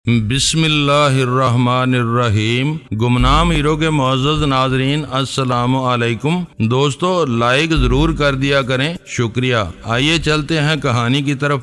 بسم اللہ الرحمن الرحیم۔ گمنام ہیرو کے معزز ناظرین السلام علیکم۔ دوستو لائک ضرور کر دیا کریں، شکریہ۔ آئیے چلتے ہیں کہانی کی طرف۔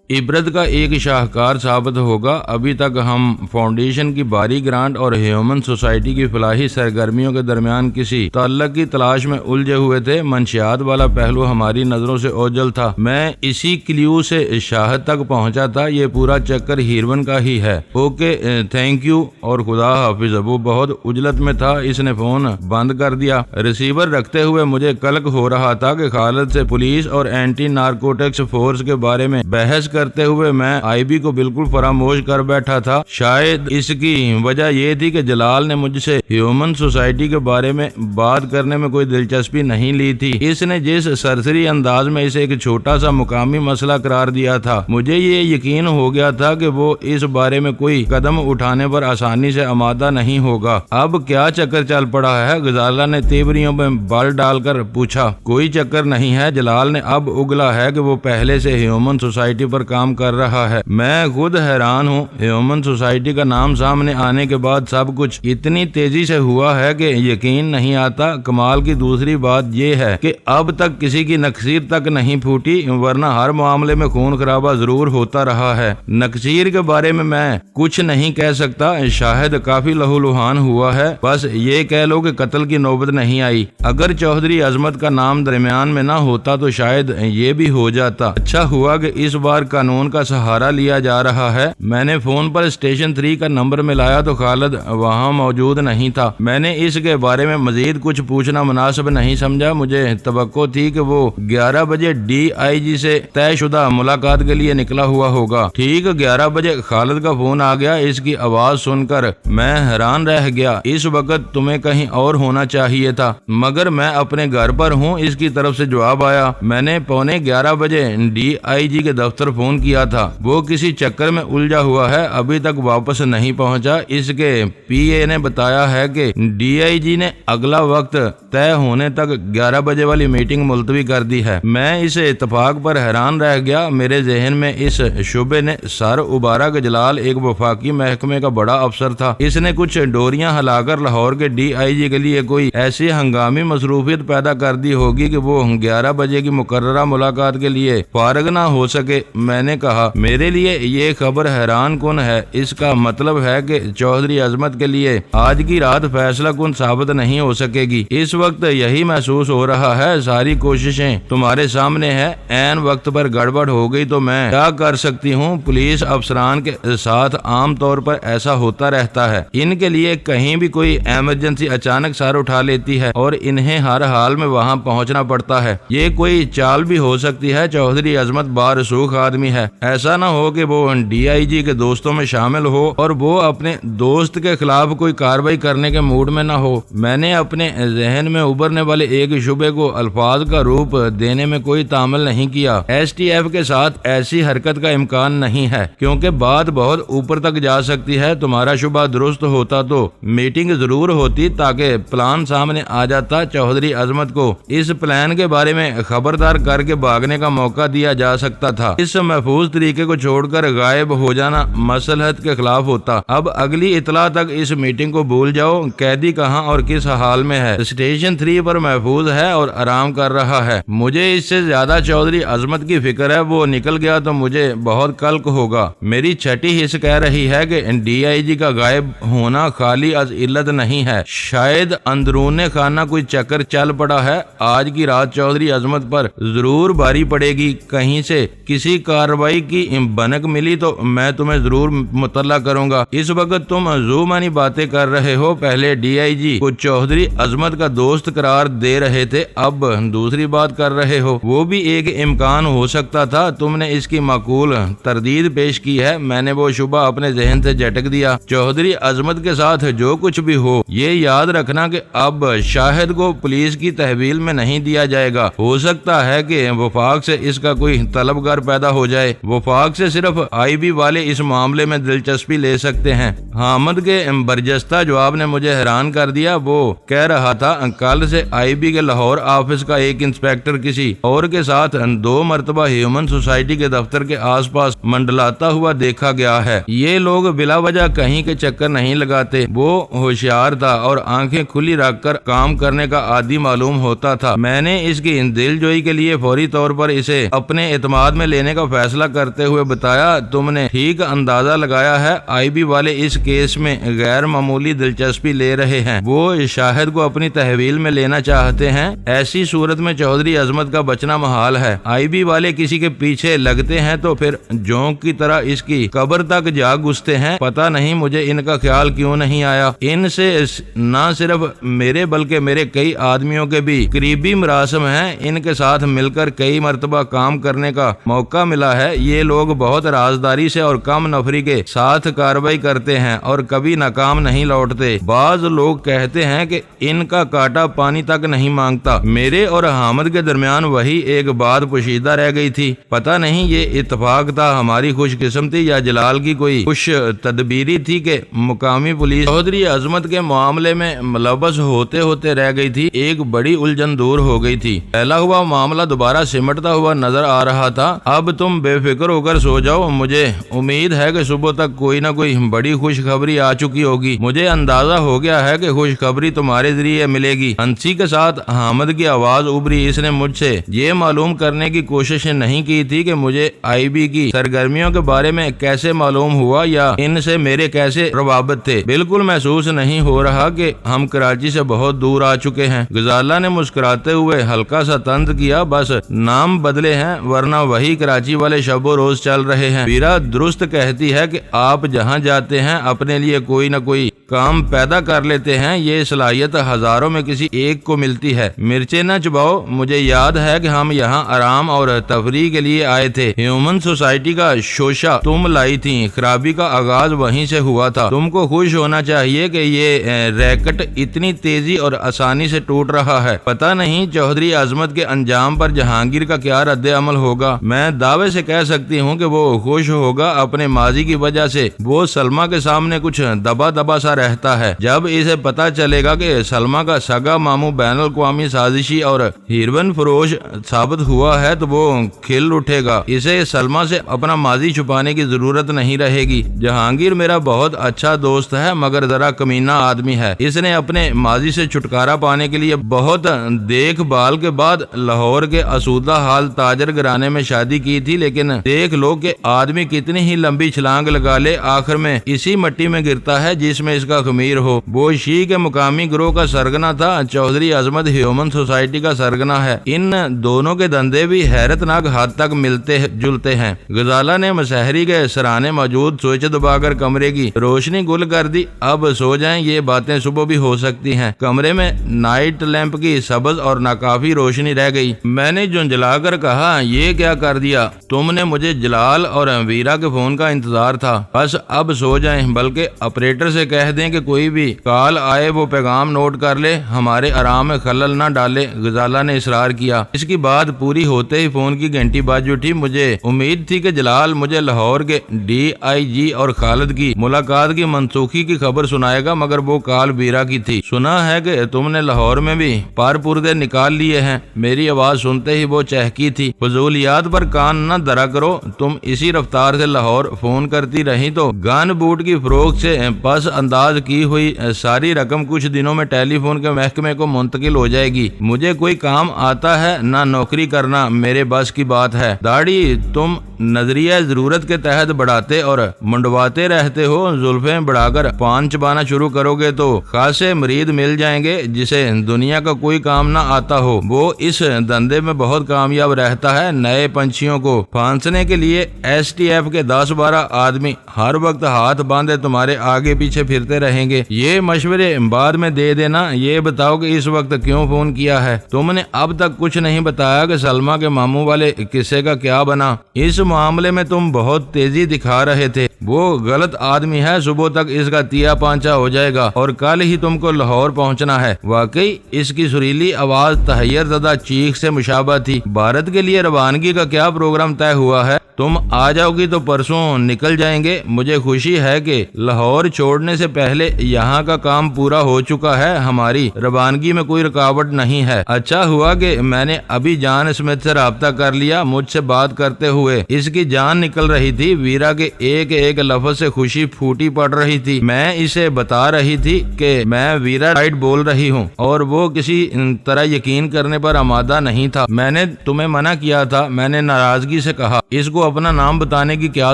عبرت کا ایک شاہکار ثابت ہوگا۔ ابھی تک ہم فاؤنڈیشن کی باری گرانٹ اور ہیومن سوسائٹی کی فلاحی سرگرمیوں کے درمیان کسی تعلق کی تلاش میں الجھے ہوئے تھے۔ منشیات والا پہلو ہماری نظروں سے اوجھل تھا۔ میں اسی کلیو سے شاہد تک پہنچا تھا۔ یہ پورا چکر ہیروین کا ہی ہے۔ اوکے تھینک یو اور خدا حافظ۔ وہ بہت عجلت میں تھا، اس نے فون بند کر دیا۔ ریسیور رکھتے ہوئے مجھے قلق ہو رہا تھا کہ خالد سے پولیس اور اینٹی نارکوٹکس فورس کے بارے میں بحث کرتے ہوئے میں آئی بی کو بالکل فراموش کر بیٹھا تھا۔ شاید اس کی وجہ یہ تھی کہ جلال نے مجھ سے ہیومن سوسائٹی کے بارے میں بات کرنے میں کوئی دلچسپی نہیں لی تھی۔ اس نے جس سرسری انداز میں اسے ایک چھوٹا سا مقامی مسئلہ قرار دیا تھا، مجھے یہ یقین ہو گیا تھا کہ وہ اس بارے میں کوئی قدم اٹھانے پر آسانی سے آمادہ نہیں ہوگا۔ اب کیا چکر چل پڑا ہے؟ غزالہ نے تیوریوں میں بل ڈال کر پوچھا۔ کوئی چکر نہیں ہے، جلال نے اب اگلا ہے کہ وہ پہلے سے ہیومن سوسائٹی پر کام کر رہا ہے۔ میں خود حیران ہوں۔ ہیومن سوسائٹی کا نام سامنے آنے کے بعد سب کچھ اتنی تیزی سے ہوا ہے کہ یقین نہیں آتا۔ کمال کی دوسری بات یہ ہے کہ اب تک کسی کی نکسیر تک نہیں پھوٹی، ورنہ ہر معاملے میں خون خرابہ ضرور ہوتا رہا ہے۔ نکسیر کے بارے میں کچھ نہیں کہہ سکتا، شاہد کافی لہولہان ہوا ہے۔ بس یہ کہہ لو کہ قتل کی نوبت نہیں آئی۔ اگر چودھری عظمت کا نام درمیان میں نہ ہوتا تو شاید یہ بھی ہو جاتا۔ اچھا ہوا کہ اس بار قانون کا سہارا لیا جا رہا ہے۔ میں نے فون پر اسٹیشن 3 کا نمبر ملایا تو خالد وہاں موجود نہیں تھا۔ میں نے اس کے بارے میں مزید کچھ پوچھنا مناسب نہیں سمجھا۔ مجھے توقع تھی کہ وہ 11 بجے ڈی آئی جی سے طے شدہ ملاقات کے لیے نکلا ہوا ہوگا۔ ٹھیک 11 بجے خالد کا فون آ گیا۔ اس کی آواز سن کر میں حیران رہ گیا۔ اس وقت تمہیں کہیں اور ہونا چاہیے تھا، مگر میں اپنے گھر پر ہوں، اس کی طرف سے جواب آیا۔ میں نے 11:15 بجے ڈی آئی جی کے دفتر فون کیا تھا۔ وہ کسی چکر میں الجھا ہوا ہے، ابھی تک واپس نہیں پہنچا۔ اس کے پی اے نے بتایا ہے کہ ڈی آئی جی نے اگلا وقت طے ہونے تک 11 بجے والی میٹنگ ملتوی کر دی ہے۔ میں اس اتفاق پر حیران رہ گیا۔ میرے ذہن میں اس شبے نے سر ابھارا کہ جلال ایک وفاقی محکمے کا بڑا افسر تھا۔ اس نے کچھ ڈوریاں ہلا کر لاہور کے ڈی آئی جی کے لیے کوئی ایسی ہنگامی مصروفیت پیدا کر دی ہوگی کہ وہ 11 بجے کی مقررہ ملاقات کے لیے فارغ نہ ہو سکے۔ میں نے کہا میرے لیے یہ خبر حیران کن ہے۔ اس کا مطلب ہے کہ چودھری عظمت کے لیے آج کی رات فیصلہ کن ثابت نہیں ہو سکے گی۔ اس وقت یہی محسوس ہو رہا ہے۔ ساری کوششیں تمہارے سامنے ہیں، عین وقت پر گڑبڑ ہو گئی تو میں کیا کر سکتی ہوں؟ پولیس افسران کے ساتھ عام طور پر ایسا ہوتا رہتا ہے۔ ان کے لیے کہیں بھی کوئی ایمرجنسی اچانک سر اٹھا لیتی ہے اور انہیں ہر حال میں وہاں پہنچنا پڑتا ہے۔ یہ کوئی چال بھی ہو سکتی ہے۔ چودھری عظمت بارسوخ آدمی ہے۔ ایسا نہ ہو کہ وہ ڈی آئی جی کے دوستوں میں شامل ہو اور وہ اپنے دوست کے خلاف کوئی کارروائی کرنے کے موڈ میں نہ ہو۔ میں نے اپنے ذہن میں ابھرنے والے ایک شبے کو الفاظ کا روپ دینے میں کوئی تعامل نہیں کیا۔ ایس ٹی ایف کے ساتھ ایسی حرکت کا امکان نہیں ہے، کیونکہ بات بہت اوپر تک جا سکتی ہے۔ تمہارا شبہ درست ہوتا تو میٹنگ ضرور ہوتی تاکہ پلان سامنے آ جاتا۔ چودھری عظمت کو اس پلان کے بارے میں خبردار کر کے بھاگنے کا موقع دیا جا سکتا تھا۔ اس محفوظ طریقے کو چھوڑ کر غائب ہو جانا مصلحت کے خلاف ہوتا۔ اب اگلی اطلاع تک اس میٹنگ کو بھول جاؤ۔ قیدی کہاں اور کس حال میں ہے؟ اسٹیشن 3 پر محفوظ ہے اور آرام کر رہا ہے۔ مجھے اس سے زیادہ چودھری عظمت کی فکر ہے۔ وہ نکل گیا تو مجھے بہت قلق ہوگا۔ میری چھٹی حص کہہ رہی ہے کہ ڈی آئی جی کا غائب ہونا خالی از علت نہیں ہے، شاید اندرون خانہ کوئی چکر چل پڑا ہے۔ آج کی رات چودھری عظمت پر ضرور باری پڑے گی۔ کہیں سے کسی کارروائی کی بنک ملی تو میں تمہیں ضرور مطلع کروں گا۔ اس وقت تم زومانی باتیں کر رہے ہو۔ پہلے ڈی آئی جی کو چودھری عظمت کا دوست قرار دے رہے تھے، اب دوسری بات کر رہے ہو۔ وہ بھی ایک امکان ہو سکتا تھا۔ تم نے اس کی معقول تردید پیش کی ہے۔ میں نے وہ شبہ اپنے ذہن سے جھٹک دیا۔ چودھری عظمت کے ساتھ جو کچھ بھی ہو، یہ یاد رکھنا کہ اب شاہد کو پولیس کی تحویل میں نہیں دیا جائے گا۔ ہو سکتا ہے کہ وفاق سے اس کا کوئی طلبگار پیدا ہو جائے۔ وفاق سے صرف IB والے اس معاملے میں دلچسپی لے سکتے ہیں۔ حامد کے برجستہ جواب نے مجھے حیران کر دیا۔ وہ کہہ رہا تھا کل سے IB کے لاہور آفس کا ایک انسپیکٹر کسی اور کے ساتھ 2 مرتبہ ہیومن سوسائٹی کے دفتر کے آس پاس منڈلاتا ہوا دیکھا گیا ہے۔ یہ لوگ بلا وجہ کہیں کے چکر نہیں لگاتے۔ وہ ہوشیار تھا اور آنکھیں کھلی رکھ کر کام کرنے کا عادی معلوم ہوتا تھا۔ میں نے اس کی دل جوئی کے لیے فوری طور پر اسے اپنے اعتماد میں لینے کا فیصلہ کرتے ہوئے بتایا، تم نے ٹھیک اندازہ لگایا ہے، IB والے اس کیس میں غیر معمولی دلچسپی لے رہے ہیں۔ وہ شاہد کو اپنی تحویل میں لینا چاہتے ہیں۔ ایسی صورت میں چودھری عظمت کا بچنا محال ہے۔ IB والے کسی کے پیچھے لگتے ہیں تو پھر جونک کی طرح اس کی قبر تک جا گھستے ہیں۔ پتہ نہیں مجھے ان کا خیال کیوں نہیں آیا۔ ان سے نہ صرف میرے بلکہ میرے کئی آدمیوں کے بھی قریبی مراسم ہیں۔ ان کے ساتھ مل کر کئی مرتبہ کام کرنے کا موقع ملا ہے۔ یہ لوگ بہت رازداری سے اور کم نفری کے ساتھ کارروائی کرتے ہیں اور کبھی ناکام نہیں لوٹتے۔ بعض لوگ کہتے ہیں کہ ان کا کاٹا پانی تک نہیں مانگتا۔ میرے اور حامد کے درمیان وہی ایک بات پوشیدہ رہ گئی تھی۔ پتہ نہیں یہ اتفاق تھا، ہماری خوش قسمتی، یا جلال کی کوئی خوش تدبیری تھی کہ مقامی پولیس چودھری عظمت کے معاملے میں ملوث ہوتے ہوتے رہ گئی تھی۔ ایک بڑی الجھن دور ہو گئی تھی۔ پھیلا ہوا معاملہ دوبارہ سمٹتا ہوا نظر آ رہا تھا۔ اب تم بے فکر ہو کر سو جاؤ، مجھے امید ہے کہ صبح تک کوئی نہ کوئی بڑی خوشخبری آ چکی ہوگی۔ مجھے اندازہ ہو گیا ہے کہ خوشخبری تمہارے ذریعے ملے گی۔ ہنسی کے ساتھ حامد کی آواز ابھری۔ اس نے مجھ سے یہ معلوم کرنے کی کوشش نہیں کی تھی کہ مجھے IB کی سرگرمیوں کے بارے میں کیسے معلوم ہوا یا ان سے میرے کیسے روابط تھے۔ بالکل محسوس نہیں ہو رہا کہ ہم کراچی سے بہت دور آ چکے ہیں۔ غزالہ نے مسکراتے ہوئے ہلکا سا طنز کیا، بس نام بدلے ہیں ورنہ وہی کراچی والے شب و روز چل رہے ہیں۔ ویرا درست کہتی ہے کہ آپ جہاں جاتے ہیں اپنے لیے کوئی نہ کوئی کام پیدا کر لیتے ہیں۔ یہ صلاحیت ہزاروں میں کسی ایک کو ملتی ہے۔ مرچیں نہ چباؤ، مجھے یاد ہے کہ ہم یہاں آرام اور تفریح کے لیے آئے تھے۔ ہیومن سوسائٹی کا شوشہ تم لائی تھی، خرابی کا آغاز وہیں سے ہوا تھا۔ تم کو خوش ہونا چاہیے کہ یہ ریکٹ اتنی تیزی اور آسانی سے ٹوٹ رہا ہے۔ پتہ نہیں چودھری عظمت کے انجام پر جہانگیر کا کیا رد عمل ہوگا۔ میں دعوے سے کہہ سکتی ہوں کہ وہ خوش ہوگا۔ اپنے ماضی کی وجہ سے وہ سلمہ کے سامنے کچھ دبا دبا سا رہتا ہے۔ جب اسے پتہ چلے گا کہ سلمہ کا سگا ماموں بین الاقوامی سازشی اور ہیروئن فروش ثابت ہوا ہے تو وہ کھل اٹھے گا۔ اسے سلمہ سے اپنا ماضی چھپانے کی ضرورت نہیں رہے گی۔ جہانگیر میرا بہت اچھا دوست ہے مگر ذرا کمینہ آدمی ہے۔ اس نے اپنے ماضی سے چھٹکارا پانے کے لیے بہت دیکھ بھال کے بعد لاہور کے اسودہ حال تاجر گھرانے میں شادی کی تھی، لیکن دیکھ لو کہ آدمی کتنی ہی لمبی چھلانگ لگا لے آخر میں اسی مٹی میں گرتا ہے جس میں اس کا خمیر ہو۔ وہ شی کے مقامی گروہ کا سرگنا تھا، چودھری عظمت ہیومن سوسائٹی کا سرگنا ہے۔ ان دونوں کے دندے بھی حیرت ناک حد تک ملتے جلتے ہیں۔ غزالہ نے مسحری کے سرانے موجود سوئچ دبا کر کمرے کی روشنی گل کر دی۔ اب سو جائیں، یہ باتیں صبح بھی ہو سکتی ہیں۔ کمرے میں نائٹ لیمپ کی سبز اور ناکافی روشنی رہ گئی۔ میں نے جھنجھلا کر کہا، یہ کیا کر دیا تم نے؟ مجھے جلال اور ویرا کے فون کا انتظار تھا۔ بس اب سو جائیں، بلکہ آپریٹر سے کہہ دیں کہ کوئی بھی کال آئے وہ پیغام نوٹ کر لے، ہمارے آرام میں خلل نہ ڈالے۔ غزالہ نے اصرار کیا۔ اس کی بات پوری ہوتے ہی فون کی گھنٹی بج اٹھی۔ مجھے امید تھی کہ جلال مجھے لاہور کے DIG اور خالد کی ملاقات کی منسوخی کی خبر سنائے گا، مگر وہ کال ویرا کی تھی۔ سنا ہے کہ تم نے لاہور میں بھی پردے نکال لیے ہیں۔ میری آواز سنتے ہی وہ چہکی تھی۔ فضولیات پر کان نہ درا کرو، تم اسی رفتار سے لاہور فون کرتی رہی تو گن بوٹ کی فروخت سے پس انداز کی ہوئی ساری رقم کچھ دنوں میں ٹیلی فون کے محکمے کو منتقل ہو جائے گی۔ مجھے کوئی کام آتا ہے نہ نوکری کرنا میرے بس کی بات ہے۔ داڑھی تم نظریہ ضرورت کے تحت بڑھاتے اور منڈواتے رہتے ہو، زلفیں بڑھا کر پان چبانا شروع کرو گے تو خاصے مرید مل جائیں گے۔ جسے دنیا کا کوئی کام نہ آتا ہو وہ اس دندے میں بہت کامیاب رہتا ہے۔ نئے پنچھیوں کو پھانسنے کے لیے STF کے 10-12 آدمی ہر وقت ہاتھ باندھے تمہارے آگے پیچھے پھرتے رہیں گے۔ یہ مشورے بعد میں دے دینا۔ یہ بتاؤ کہ اس وقت کیوں فون کیا ہے؟ تم نے اب تک کچھ نہیں بتایا کہ سلمہ کے ماموں والے قصے کا کیا بنا۔ اس معاملے میں تم بہت تیزی دکھا رہے تھے۔ وہ غلط آدمی ہے، صبح تک اس کا تیا پانچا ہو جائے گا اور کل ہی تم کو لاہور پہنچنا ہے۔ واقعی اس کی سریلی آواز تحیر زدہ چیخ سے مشابہ تھی۔ بھارت کے لیے روانگی کا کیا پروگرام طے ہوا ہے؟ تم آ جاؤ گی تو پرسوں نکل جائیں گے۔ مجھے خوشی ہے کہ لاہور چھوڑنے سے پہلے یہاں کا کام پورا ہو چکا ہے، ہماری روانگی میں کوئی رکاوٹ نہیں ہے۔ اچھا ہوا کہ میں نے ابھی جان اسمتھ سے رابطہ کر لیا۔ مجھ سے بات کرتے ہوئے اس کی جان نکل رہی تھی۔ ویرا کے ایک ایک لفظ سے خوشی پھوٹی پڑ رہی تھی۔ میں اسے بتا رہی تھی کہ میں ویرا رائٹ بول رہی ہوں اور وہ کسی طرح یقین کرنے پر آمادہ نہیں تھا۔ میں نے تمہیں منع کیا تھا، میں نے ناراضگی سے کہا۔ اس کو اپنا نام بتانے کی کیا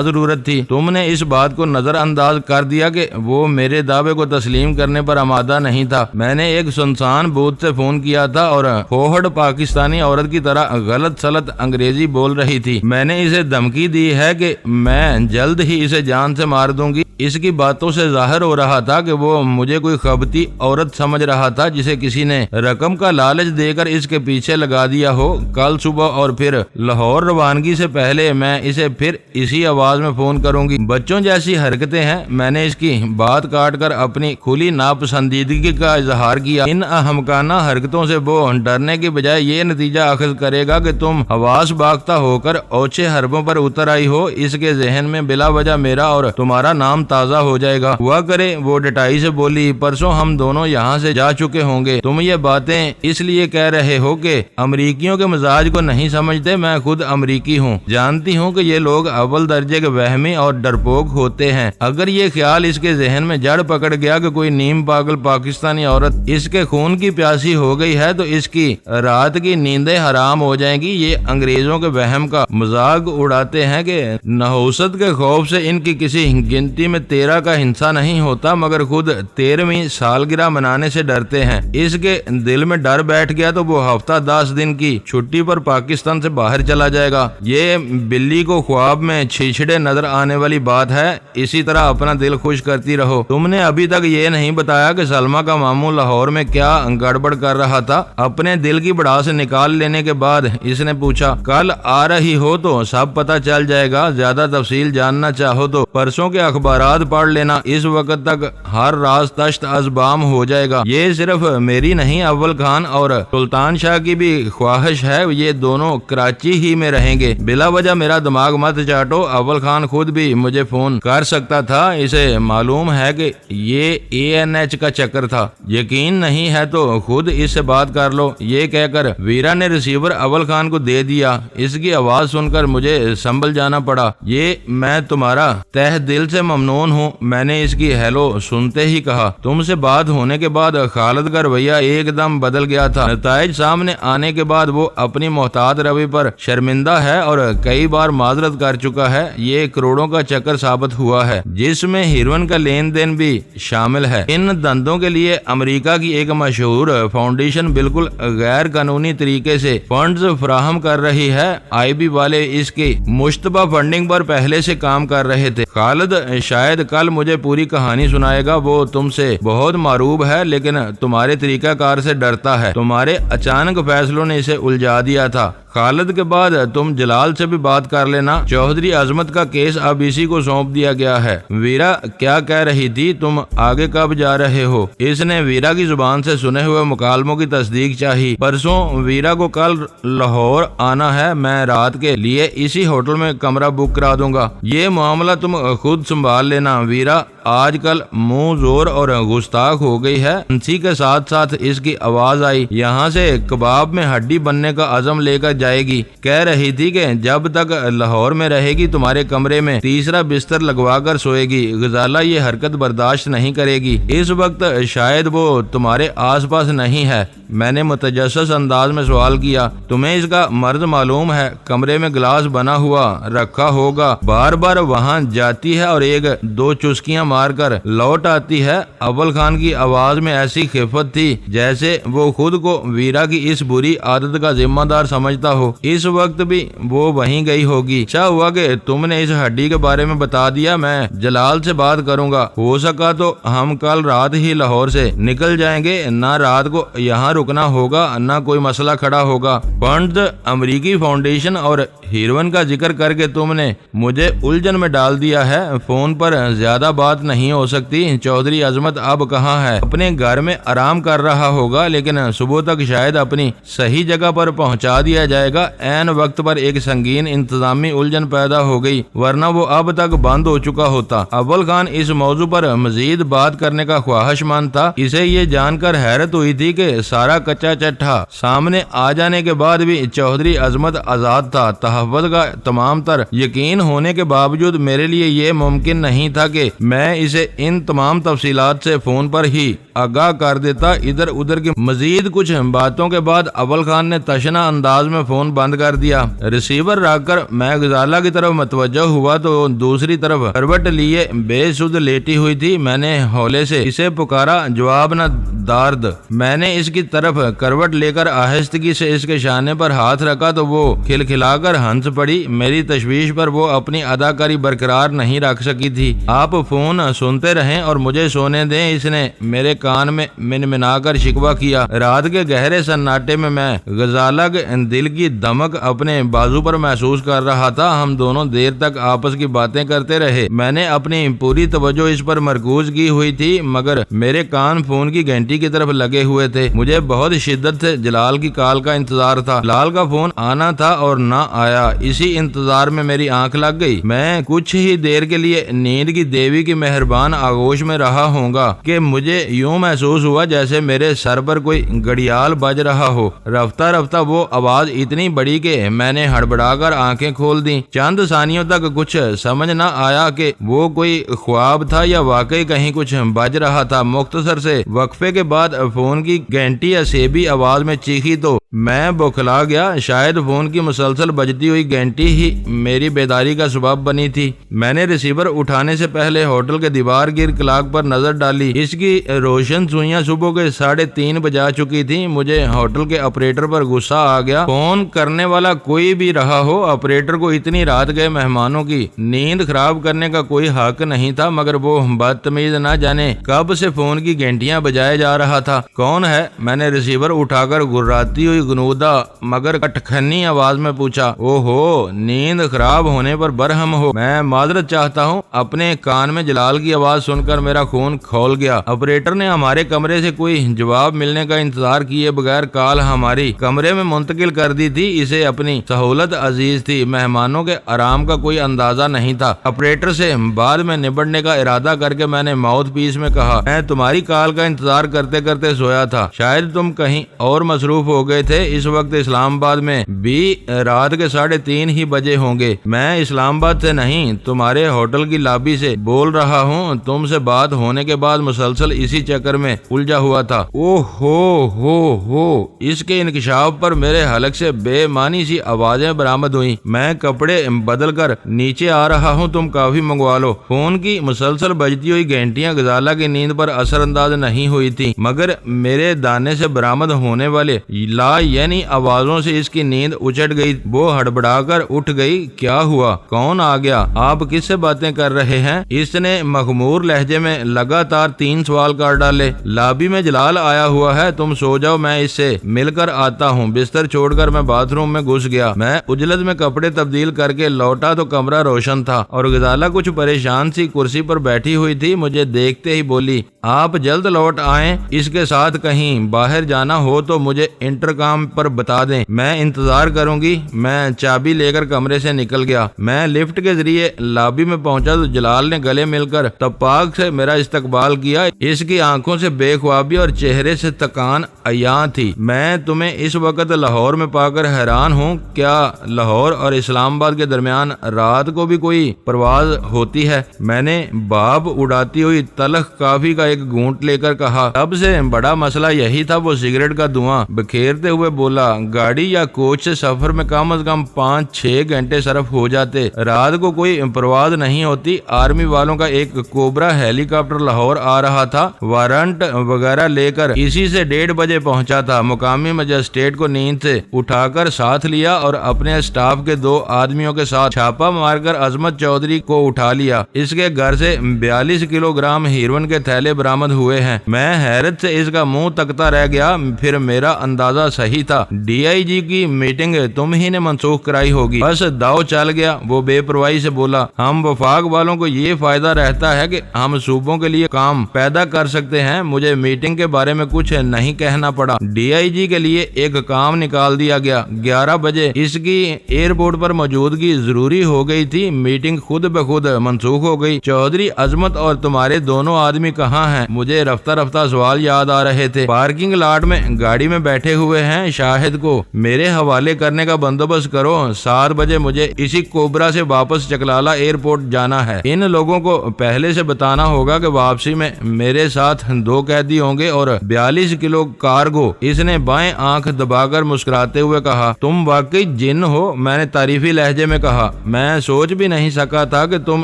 ضرورت تھی؟ تم نے اس بات کو نظر انداز کر دیا کہ وہ میرے دعوے کو تسلیم کرنے پر آمادہ نہیں تھا۔ میں نے ایک سنسان بوتھ سے فون کیا تھا اور کھوہڑ پاکستانی عورت کی طرح غلط سلط انگریزی بول رہی تھی۔ میں نے اسے دھمکی دی ہے کہ میں جلد ہی اسے جان سے مار دوں گی۔ اس کی باتوں سے ظاہر ہو رہا تھا کہ وہ مجھے کوئی خبتی عورت سمجھ رہا تھا جسے کسی نے رقم کا لالچ دے کر اس کے پیچھے لگا دیا ہو۔ کل صبح اور پھر لاہور روانگی سے پہلے میں اسے پھر اسی آواز میں فون کروں گی۔ بچوں جیسی حرکتیں ہیں۔ میں نے اس کی بات کاٹ کر اپنی کھلی ناپسندیدگی کا اظہار کیا۔ ان احمقانہ حرکتوں سے وہ ڈرنے کی بجائے یہ نتیجہ اخذ کرے گا کہ تم حواس باختہ ہو کر اوچھے حربوں پر اتر آئی ہو۔ اس کے ذہن میں بلا وجہ میرا اور تمہارا نام تازہ ہو جائے گا۔ ہوا کرے وہ ڈٹائی سے بولی، پرسوں ہم دونوں یہاں سے جا چکے ہوں گے۔ تم یہ باتیں اس لیے کہہ رہے ہو کہ امریکیوں کے مزاج کو نہیں سمجھتے۔ میں خود امریکی ہوں، جانتی ہوں کہ یہ لوگ اول درجے کے وہمی اور ڈرپوک ہوتے ہیں۔ اگر یہ خیال اس کے ذہن میں جڑ پکڑ گیا کہ کوئی نیم پاگل پاکستانی عورت اس کے خون کی پیاسی ہو گئی ہے تو اس کی رات کی نیندیں حرام ہو جائیں گی۔ یہ انگریزوں کے وہم کا مذاق اڑاتے ہیں کہ نحوست کے خوف سے ان کی کسی گنتی میں 13 کا ہنسا نہیں ہوتا، مگر خود 13ویں سالگرہ منانے سے ڈرتے ہیں۔ اس کے دل میں ڈر بیٹھ گیا تو وہ ہفتہ 10 دن کی چھٹی پر پاکستان سے باہر چلا جائے گا۔ یہ بلی کو خواب میں چھچھڑے نظر آنے والی بات ہے۔ اسی طرح اپنا دل خوش کرتی رہو۔ تم نے ابھی تک یہ نہیں بتایا کہ سلمہ کا ماموں لاہور میں کیا گڑبڑ کر رہا تھا۔ اپنے دل کی بڑھاس نکال لینے کے بعد اس نے پوچھا، کل آ رہی ہو تو سب پتہ چل جائے گا۔ زیادہ تفصیل جاننا چاہو تو پرسوں کے اخبارات پڑھ لینا۔ اس وقت تک ہر راز تشت ازبام ہو جائے گا۔ یہ صرف میری نہیں، اول خان اور سلطان شاہ کی بھی خواہش ہے۔ یہ دونوں کراچی ہی میں رہیں گے۔ بلا وجہ میرا دماغ مت چاٹو۔ اول خان خود بھی مجھے فون کر سکتا تھا، اسے معلوم ہے کہ یہ ANH کا چکر تھا۔ یقین نہیں ہے تو خود اس سے بات کر لو۔ یہ کہہ کر ویرا نے ریسیور اول خان کو دے دیا۔ اس کی آواز سن کر مجھے سنبھل جانا پڑا۔ یہ میں تمہارا تہ دل سے ممنون ہوں، میں نے اس کی ہیلو سنتے ہی کہا۔ تم سے بات ہونے کے بعد خالد کا رویہ ایک دم بدل گیا تھا۔ نتائج سامنے آنے کے بعد وہ اپنی محتاط روی پر شرمندہ ہے اور کئی بار معذرت کر چکا ہے۔ یہ کروڑوں کا چکر ثابت ہوا ہے جس میں ہیروئن کا لین دین بھی شامل ہے۔ ان دندوں کے لیے امریکہ کی ایک مشہور فاؤنڈیشن بالکل غیر قانونی طریقے سے فنڈز فراہم کر رہی ہے۔ IB والے اس کی مشتبہ فنڈنگ پر پہلے سے کام کر رہے تھے۔ خالد شاید کل مجھے پوری کہانی سنائے گا۔ وہ تم سے بہت معروب ہے لیکن تمہارے طریقہ کار سے ڈرتا ہے۔ تمہارے اچانک فیصلوں نے اسے الجھا دیا تھا۔ خالد کے بعد تم جلال سے بھی بات کر لینا۔ چودھری عظمت کا کیس اب اسی کو سونپ دیا گیا ہے۔ ویرا کیا کہہ رہی تھی؟ تم آگے کب جا رہے ہو؟ اس نے ویرا کی زبان سے سنے ہوئے مکالموں کی تصدیق چاہی۔ پرسوں ویرا کو کل لاہور آنا ہے۔ میں رات کے لیے اسی ہوٹل میں کمرہ بک کرا دوں گا۔ یہ معاملہ تم خود سنبھال لینا۔ ویرا آج کل منہ زور اور گستاخ ہو گئی ہے۔ اسی کے ساتھ ساتھ اس کی آواز آئی، یہاں سے کباب میں ہڈی بننے کا عزم لے کر جائے گی۔ کہہ رہی تھی کہ جب تک لاہور میں رہے گی تمہارے کمرے میں تیسرا بستر لگوا کر سوئے گی۔ غزالہ یہ حرکت برداشت نہیں کرے گی۔ اس وقت شاید وہ تمہارے آس پاس نہیں ہے۔ میں نے متجسس انداز میں سوال کیا، تمہیں اس کا مرض معلوم ہے؟ کمرے میں گلاس بنا ہوا رکھا ہوگا، بار بار وہاں جاتی ہے اور ایک دو چسکیاں مار کر لوٹ آتی ہے۔ اول خان کی آواز میں ایسی خفت تھی جیسے وہ خود کو ویرا کی اس بری عادت کا ذمہ دار سمجھتا ہو۔ اس وقت بھی وہ وہیں گئی ہوگی۔ اچھا ہوا کہ تم نے اس ہڈی کے بارے میں بتا دیا۔ میں جلال سے بات کروں گا، ہو سکا تو ہم کل رات ہی لاہور سے نکل جائیں گے۔ نہ رات کو یہاں رکنا ہوگا نہ کوئی مسئلہ کھڑا ہوگا۔ فنڈز امریکی فاؤنڈیشن اور ہیروئن کا ذکر کر کے تم نے مجھے الجھن میں ڈال دیا ہے۔ فون پر زیادہ بات نہیں ہو سکتی۔ چودھری عظمت اب کہاں ہے؟ اپنے گھر میں آرام کر رہا ہوگا، لیکن صبح تک شاید اپنی صحیح جگہ پر پہنچا دیا جائے گا۔ عین وقت پر ایک سنگین انتظامی الجھن پیدا ہو گئی، ورنہ وہ اب تک بند ہو چکا ہوتا۔ اول خان اس موضوع پر مزید بات کرنے کا خواہش مند تھا۔ اسے یہ جان کر حیرت ہوئی تھی کہ سارا کچا چٹھا سامنے آ جانے کے بعد بھی چودھری عظمت آزاد تھا۔ تحفظ کا تمام تر یقین ہونے کے باوجود میرے لیے یہ ممکن نہیں تھا کہ میں اسے ان تمام تفصیلات سے فون پر ہی آگاہ کر دیتا۔ ادھر ادھر کی مزید کچھ باتوں کے بعد اول خان نے تشنہ انداز میں فون بند کر دیا۔ ریسیور رکھ کر میں غزالہ کی طرف متوجہ ہوا تو دوسری طرف کروٹ لیے بے سود لیٹی ہوئی تھی۔ میں نے ہولے سے اسے پکارا، جواب نہ دارد۔ میں نے اس کی طرف کروٹ لے کر آہستگی سے اس کے شانے پر ہاتھ رکھا تو وہ کھلکھلا کر ہنس پڑی۔ میری تشویش پر وہ اپنی اداکاری برقرار نہیں رکھ سکی تھی۔ آپ فون سنتے رہیں اور مجھے سونے دیں، اس نے میرے کان میں منمنا کر شکوہ کیا۔ رات کے گہرے سناٹے میں غزالہ کے دل کی دھمک اپنے بازو پر محسوس کر رہا تھا۔ ہم دونوں دیر تک آپس کی باتیں کرتے رہے۔ میں نے اپنی پوری توجہ اس پر مرکوز کی ہوئی تھی، مگر میرے کان فون کی گھنٹی کی طرف لگے ہوئے تھے۔ مجھے بہت شدت سے جلال کی کال کا انتظار تھا۔ جلال کا فون آنا تھا اور نہ آیا۔ اسی انتظار میں میری آنکھ لگ گئی۔ میں کچھ ہی دیر کے لیے نیند کی دیوی کی مہربان آغوش میں رہا ہوں گا کہ مجھے یوں محسوس ہوا جیسے میرے سر پر کوئی گھڑیال بج رہا ہو۔ رفتہ رفتہ وہ آواز اتنی بڑی کہ میں نے ہڑبڑا کر آنکھیں کھول دیں۔ چند ثانیوں تک کچھ سمجھ نہ آیا کہ وہ کوئی خواب تھا یا واقعی کہیں کچھ بج رہا تھا۔ مختصر سے وقفے کے بعد فون کی گھنٹی اسیبی آواز میں چیخی تو میں بوکھلا گیا۔ شاید فون کی مسلسل بجتی ہوئی گھنٹی ہی میری بیداری کا سبب بنی تھی۔ میں نے ریسیور اٹھانے سے پہلے ہوٹل کے دیوار گیر کلاک پر نظر ڈالی۔ اس کی روشن سوئیاں صبح کے 3:30 بجا چکی تھیں۔ مجھے ہوٹل کے آپریٹر پر غصہ آ گیا۔ فون کرنے والا کوئی بھی رہا ہو، آپریٹر کو اتنی رات گئے مہمانوں کی نیند خراب کرنے کا کوئی حق نہیں تھا، مگر وہ بدتمیز نہ جانے کب سے فون کی گھنٹیاں بجائے جا رہا تھا۔ کون ہے؟ میں نے ریسیور اٹھا کر گراتی ہوئی گنودہ مگر کٹکھنی آواز میں پوچھا۔ او ہو، نیند خراب ہونے پر برہم ہو، میں معذرت چاہتا ہوں۔ اپنے کان میں جلال کی آواز سن کر میرا خون کھول گیا۔ آپریٹر نے ہمارے کمرے سے کوئی جواب ملنے کا انتظار کیے بغیر کال ہماری کمرے میں منتقل کر دی تھی۔ اسے اپنی سہولت عزیز تھی، مہمانوں کے آرام کا کوئی اندازہ نہیں تھا۔ آپریٹر سے بعد میں نبڑنے کا ارادہ کر کے میں نے ماؤتھ پیس میں کہا، میں تمہاری کال کا انتظار کرتے کرتے سویا تھا، شاید تم کہیں اور مصروف ہو گئے تھے۔ اس وقت اسلام آباد میں بھی رات کے 3:30 ہی بجے ہوں گے۔ میں اسلام آباد سے نہیں، تمہارے ہوٹل کی لابی سے بول رہا ہوں۔ تم سے بات ہونے کے بعد مسلسل اسی چکر میں الجھا ہوا تھا۔ او ہو، اس کے انکشاف پر میرے حلق سے بے معنی سی آوازیں برآمد ہوئیں۔ میں کپڑے بدل کر نیچے آ رہا ہوں، تم کافی منگوا لو۔ فون کی مسلسل بجتی ہوئی گھنٹیاں غزالہ کی نیند پر اثر انداز نہیں ہوئی تھی، مگر میرے دانے سے برآمد ہونے والے لا یعنی آوازوں سے اس کی نیند اچٹ گئی۔ وہ ہڑبڑا کر اٹھ گئی۔ کیا ہوا؟ کون آ گیا؟ آپ کس سے باتیں کر رہے ہیں؟ اس نے مخمور لہجے میں لگاتار 3 سوال کر ڈالے۔ لابی میں جلال آیا ہوا ہے، تم سو جاؤ، میں اس سے مل کر آتا ہوں۔ بستر چھوڑ کر میں باتھ روم میں گھس گیا۔ میں اجلت میں کپڑے تبدیل کر کے لوٹا تو کمرہ روشن تھا اور غزالہ کچھ پریشان سی کرسی پر بیٹھی ہوئی تھی۔ مجھے دیکھتے ہی بولی، آپ جلد لوٹ آئیں، اس کے ساتھ کہیں باہر جانا ہو تو مجھے انٹرکام پر بتا دیں، میں انتظار کروں گی۔ میں چابی لے کر کمرے سے نکل گیا۔ میں لفٹ کے ذریعے لابی میں پہنچا تو جلال نے گلے مل کر تپاک سے میرا استقبال کیا۔ اس کی آنکھوں سے بے خوابی اور چہرے سے تکان عیاں تھی۔ میں تمہیں اس وقت لاہور میں پا کر حیران ہوں۔ کیا لاہور اور اسلام آباد کے درمیان رات کو بھی کوئی پرواز ہوتی ہے؟ میں نے باب اڑاتی ہوئی تلخ کافی کا ایک گھونٹ لے کر کہا۔ سب سے بڑا مسئلہ یہی تھا۔ وہ سگریٹ کا دھواں بکھیرتے ہوئے بولا، گاڑی یا کوچ سے سفر میں کم از کم 5-6 گھنٹے صرف ہو جاتے۔ رات کو کوئی پرواز نہیں ہوتی۔ آرمی والوں کا ایک کوبرا ہیلی کاپٹر لاہور آ رہا تھا، وارنٹ وغیرہ لے کر اسی سے 1:30 بجے پہنچا تھا۔ مقامی مجسٹریٹ کو نیند سے اٹھا کر ساتھ لیا اور اپنے اسٹاف کے 2 آدمیوں کے ساتھ چھاپا مار کر عظمت چودھری کو اٹھا لیا۔ اس کے گھر سے 42 کلو گرام ہیروئن کے تھیلے برآمد ہوئے ہیں۔ میں حیرت سے اس کا منہ تکتا رہ گیا۔ پھر میرا اندازہ صحیح صحیح تھا, DIG کی میٹنگ تم ہی نے منسوخ کرائی ہوگی. بس داؤ چل گیا. وہ بے پرواہی سے بولا, ہم وفاق والوں کو یہ فائدہ رہتا ہے کہ ہم صوبوں کے لیے کام پیدا کر سکتے ہیں. مجھے میٹنگ کے بارے میں کچھ نہیں کہنا پڑا. DIG کے لیے ایک کام نکال دیا گیا. 11 بجے اس کی ایئرپورٹ پر موجودگی ضروری ہو گئی تھی. میٹنگ خود بخود منسوخ ہو گئی. چودھری عظمت اور تمہارے دونوں آدمی کہاں ہیں؟ مجھے رفتہ رفتہ سوال یاد آ رہے تھے. پارکنگ لاٹ میں گاڑی میں بیٹھے ہوئے ہیں. شاہد کو میرے حوالے کرنے کا بندوبست کرو. 7 بجے مجھے اسی کوبرا سے واپس چکلالہ ایئرپورٹ جانا ہے. ان لوگوں کو پہلے سے بتانا ہوگا کہ واپسی میں میرے ساتھ 2 قیدی ہوں گے اور 42 کلو کارگو. اس نے بائیں آنکھ دبا کر مسکراتے ہوئے کہا, تم واقعی جن ہو. میں نے تعریفی لہجے میں کہا, میں سوچ بھی نہیں سکا تھا کہ تم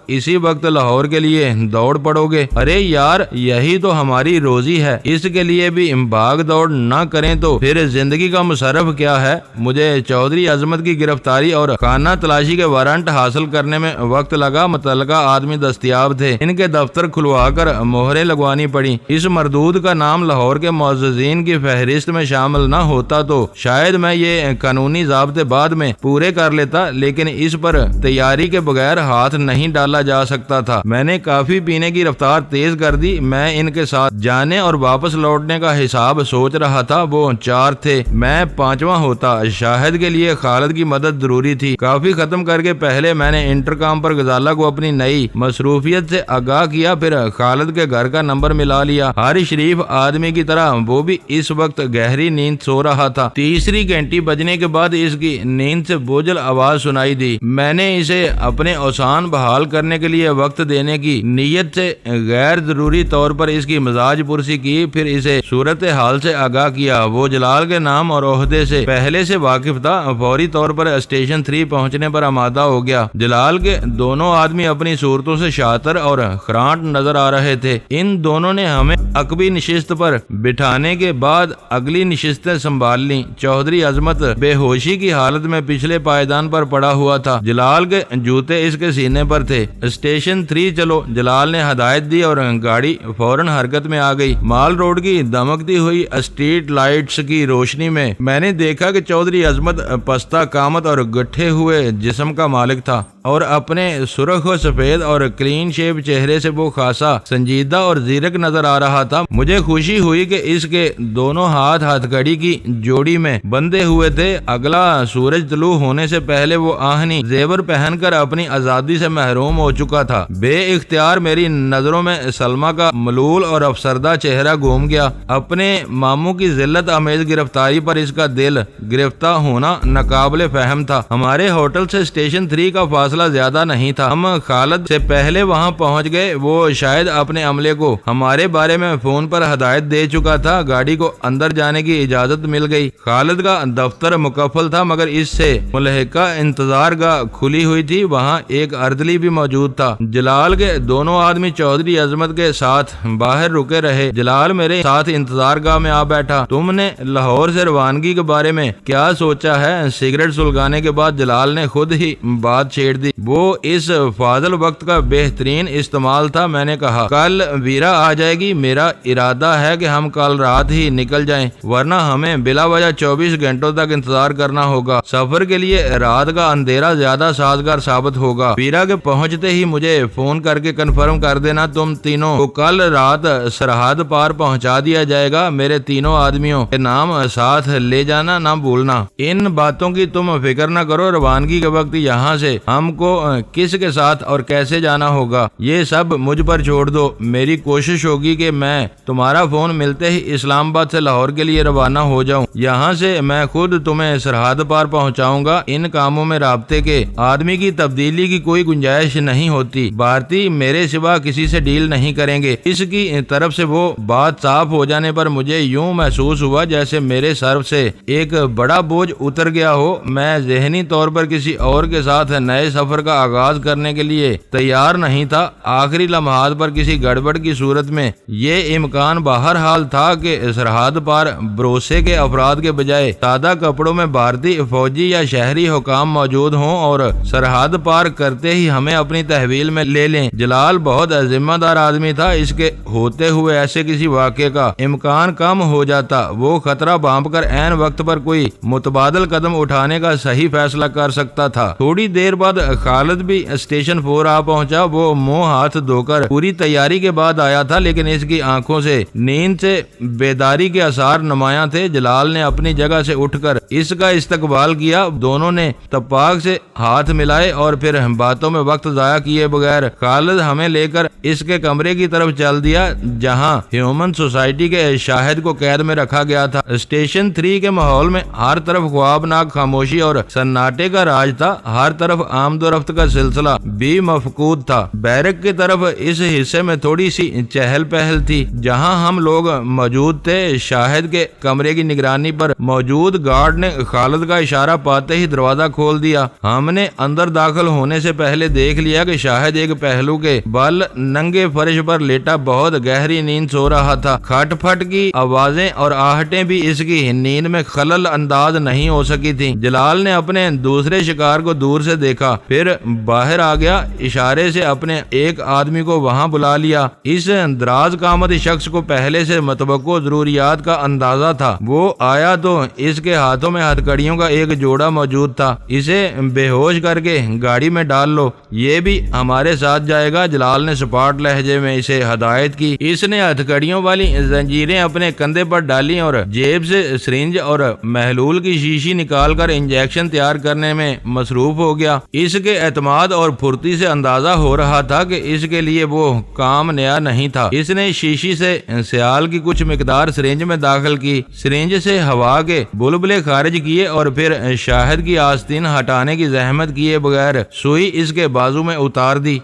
اسی وقت لاہور کے لیے دوڑ پڑو گے. ارے یار, یہی تو ہماری روزی ہے. اس کے لیے بھی بھاگ دوڑ نہ کریں تو پھر زندگی کا مصرف کیا ہے؟ مجھے چودھری عظمت کی گرفتاری اور خانہ تلاشی کے وارنٹ حاصل کرنے میں وقت لگا. متعلقہ آدمی دستیاب تھے. ان کے دفتر کھلوا کر مہریں لگوانی پڑی. اس مردود کا نام لاہور کے معززین کی فہرست میں شامل نہ ہوتا تو شاید میں یہ قانونی ضابطے بعد میں پورے کر لیتا, لیکن اس پر تیاری کے بغیر ہاتھ نہیں ڈالا جا سکتا تھا. میں نے کافی پینے کی رفتار تیز کر دی. میں ان کے ساتھ جانے اور واپس لوٹنے کا حساب سوچ رہا تھا. وہ 4 تھے, میں 5واں ہوتا. شاہد کے لیے خالد کی مدد ضروری تھی. کافی ختم کر کے پہلے میں نے انٹرکام پر غزالہ کو اپنی نئی مصروفیت سے آگاہ کیا, پھر خالد کے گھر کا نمبر ملا لیا. ہر شریف آدمی کی طرح وہ بھی اس وقت گہری نیند سو رہا تھا. تیسری گھنٹی بجنے کے بعد اس کی نیند سے بوجھل آواز سنائی دی. میں نے اسے اپنے اوسان بحال کرنے کے لیے وقت دینے کی نیت سے غیر ضروری طور پر اس کی مزاج پرسی کی, پھر اسے صورت حال سے آگاہ کیا. وہ جلال کے نام اور عہدے سے پہلے سے واقف تھا. فوری طور پر اسٹیشن 3 پہنچنے پر آمادہ ہو گیا. جلال کے دونوں آدمی اپنی صورتوں سے شاطر اور خرانٹ نظر آ رہے تھے. ان دونوں نے ہمیں عقبی نشست پر بٹھانے کے بعد اگلی نشستیں سنبھال لیں. چودھری عظمت بے ہوشی کی حالت میں پچھلے پائیدان پر پڑا ہوا تھا. جلال کے جوتے اس کے سینے پر تھے. اسٹیشن 3 چلو, جلال نے ہدایت دی اور گاڑی فوراً حرکت میں آ گئی. مال روڈ کی دمکتی ہوئی اسٹریٹ لائٹس کی روشنی میں میں نے دیکھا کہ چودھری عظمت پستہ قامت اور گٹھے ہوئے جسم کا مالک تھا, اور اپنے سرخ و سفید اور کلین شیپ چہرے سے وہ خاصا سنجیدہ اور زیرک نظر آ رہا تھا. مجھے خوشی ہوئی کہ اس کے دونوں ہاتھ ہتھ کڑی کی جوڑی میں بندھے ہوئے تھے. اگلا سورج طلوع ہونے سے پہلے وہ آہنی زیور پہن کر اپنی آزادی سے محروم ہو چکا تھا. بے اختیار میری نظروں میں سلمہ کا ملول اور افسردہ چہرہ گھوم گیا. اپنے ماموں کی ذلت آمیز گرفتاری پر اس کا دل گرفتہ ہونا ناقابل فہم تھا. ہمارے ہوٹل سے اسٹیشن 3 کا فاصلہ زیادہ نہیں تھا. ہم خالد سے پہلے وہاں پہنچ گئے. وہ شاید اپنے عملے کو ہمارے بارے میں فون پر ہدایت دے چکا تھا. گاڑی کو اندر جانے کی اجازت مل گئی. خالد کا دفتر مکفل تھا, مگر اس سے ملحقہ انتظار گاہ کھلی ہوئی تھی. وہاں ایک اردلی بھی موجود تھا. جلال کے دونوں آدمی چودھری عظمت کے ساتھ باہر رکے رہے. جلال میرے ساتھ انتظار گاہ میں آ بیٹھا. تم نے لاہور سے روانگی کے بارے میں کیا سوچا ہے؟ سگریٹ سلگانے کے بعد جلال نے خود ہی بات چھیڑ دی. وہ اس فاضل وقت کا بہترین استعمال تھا. میں نے کہا, کل ویرا آ جائے گی. میرا ارادہ ہے کہ ہم کل رات ہی نکل جائیں, ورنہ ہمیں بلا وجہ 24 گھنٹوں تک انتظار کرنا ہوگا. سفر کے لیے رات کا اندھیرا زیادہ سازگار ثابت ہوگا. ویرا کے پہنچتے ہی مجھے فون کر کے کنفرم کر دینا. تم تینوں کو کل رات سرحد پار پہنچا دیا جائے گا. میرے تینوں آدمیوں کے نام ساتھ لے جانا نہ بھولنا. ان باتوں کی تم فکر نہ کرو. روانگی کے وقت یہاں سے ہم کو کس کے ساتھ اور کیسے جانا ہوگا یہ سب مجھ پر چھوڑ دو. میری کوشش ہوگی کہ میں تمہارا فون ملتے ہی اسلام آباد سے لاہور کے لیے روانہ ہو جاؤں. یہاں سے میں خود تمہیں سرحد پار پہنچاؤں گا. ان کاموں میں رابطے کے آدمی کی تبدیلی کی کوئی گنجائش نہیں ہوتی. بھارتی میرے سوا کسی سے ڈیل نہیں کریں گے. اس کی طرف سے وہ بات صاف ہو جانے پر مجھے یوں محسوس ہوا جیسے میرے سر سے ایک بڑا بوجھ اتر گیا ہو. میں ذہنی طور پر کسی اور کے ساتھ نئے سفر کا آغاز کرنے کے لیے تیار نہیں تھا. آخری لمحات پر کسی گڑبڑ کی صورت میں یہ امکان بہرحال تھا کہ سرحد پار بھروسے کے افراد کے بجائے سادہ کپڑوں میں بھارتی فوجی یا شہری حکام موجود ہوں اور سرحد پار کرتے ہی ہمیں اپنی تحویل میں لے لیں. جلال بہت ذمہ دار آدمی تھا. اس کے ہوتے ہوئے ایسے کسی واقعے کا امکان کم ہو جاتا. وہ خطرہ کانپ کر عین وقت پر کوئی متبادل قدم اٹھانے کا صحیح فیصلہ کر سکتا تھا۔ تھوڑی دیر بعد خالد بھی اسٹیشن 4 آ پہنچا۔ وہ منہ ہاتھ دھو کر پوری تیاری کے بعد آیا تھا، لیکن اس کی آنکھوں سے نیند سے بیداری کے آثار نمایاں تھے۔ جلال نے اپنی جگہ سے اٹھ کر اس کا استقبال کیا۔ دونوں نے تپاک سے ہاتھ ملائے اور پھر باتوں میں وقت ضائع کیے بغیر خالد ہمیں لے کر اس کے کمرے کی طرف چل دیا جہاں ہیومن سوسائٹی کے شاہد کو قید میں رکھا گیا تھا۔ اسٹیشن 3 کے ماحول میں ہر طرف خوابناک خاموشی اور سناٹے کا راج تھا۔ ہر طرف آمد و رفت کا سلسلہ بھی مفقود تھا۔ بیرک کی طرف اس حصے میں تھوڑی سی چہل پہل تھی جہاں ہم لوگ موجود تھے۔ شاہد کے کمرے کی نگرانی پر موجود گارڈ نے خالد کا اشارہ پاتے ہی دروازہ کھول دیا۔ ہم نے اندر داخل ہونے سے پہلے دیکھ لیا کہ شاہد ایک پہلو کے بل ننگے فرش پر لیٹا بہت گہری نیند سو رہا تھا۔ کھٹ پھٹ کی آوازیں اور آہٹیں بھی اس کی نیند میں خلل انداز نہیں ہو سکی تھی۔ جلال نے اپنے دوسرے شکار کو دور سے دیکھا، پھر باہر آ گیا۔ اشارے سے اپنے ایک آدمی کو وہاں بلا لیا۔ اس دراز قامت شخص کو پہلے سے متوقع ضروریات کا اندازہ تھا۔ وہ آیا تو اس کے ہاتھوں میں ہتھکڑیوں کا ایک جوڑا موجود تھا۔ اسے بے ہوش کر کے گاڑی میں ڈال لو، یہ بھی ہمارے ساتھ جائے گا، جلال نے سپاٹ لہجے میں اسے ہدایت کی۔ اس نے ہتھکڑیوں والی زنجیریں اپنے کندھے پر ڈالی اور جیب سے سرنج اور محلول کی شیشی نکال کر انجیکشن تیار کرنے میں مصروف ہو گیا۔ اس کے اعتماد اور پھرتی سے اندازہ ہو رہا تھا کہ اس کے لیے وہ کام نیا نہیں تھا۔ اس نے شیشی سے سیال کی کچھ مقدار سرنج میں داخل کی، سرنج سے ہوا کے بلبلے خارج کیے اور پھر شاہد کی آستین ہٹانے کی زحمت کیے بغیر سوئی اس کے بازو میں اتار دی۔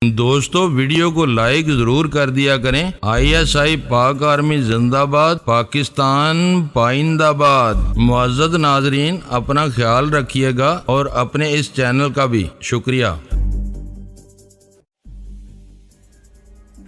دوستو ویڈیو کو لائک ضرور کر دیا کریں۔ ISI پاک آرمی زندہ باد، پاکستان پائندہ باد۔ معزز ناظرین، اپنا خیال رکھیے گا اور اپنے اس چینل کا بھی شکریہ۔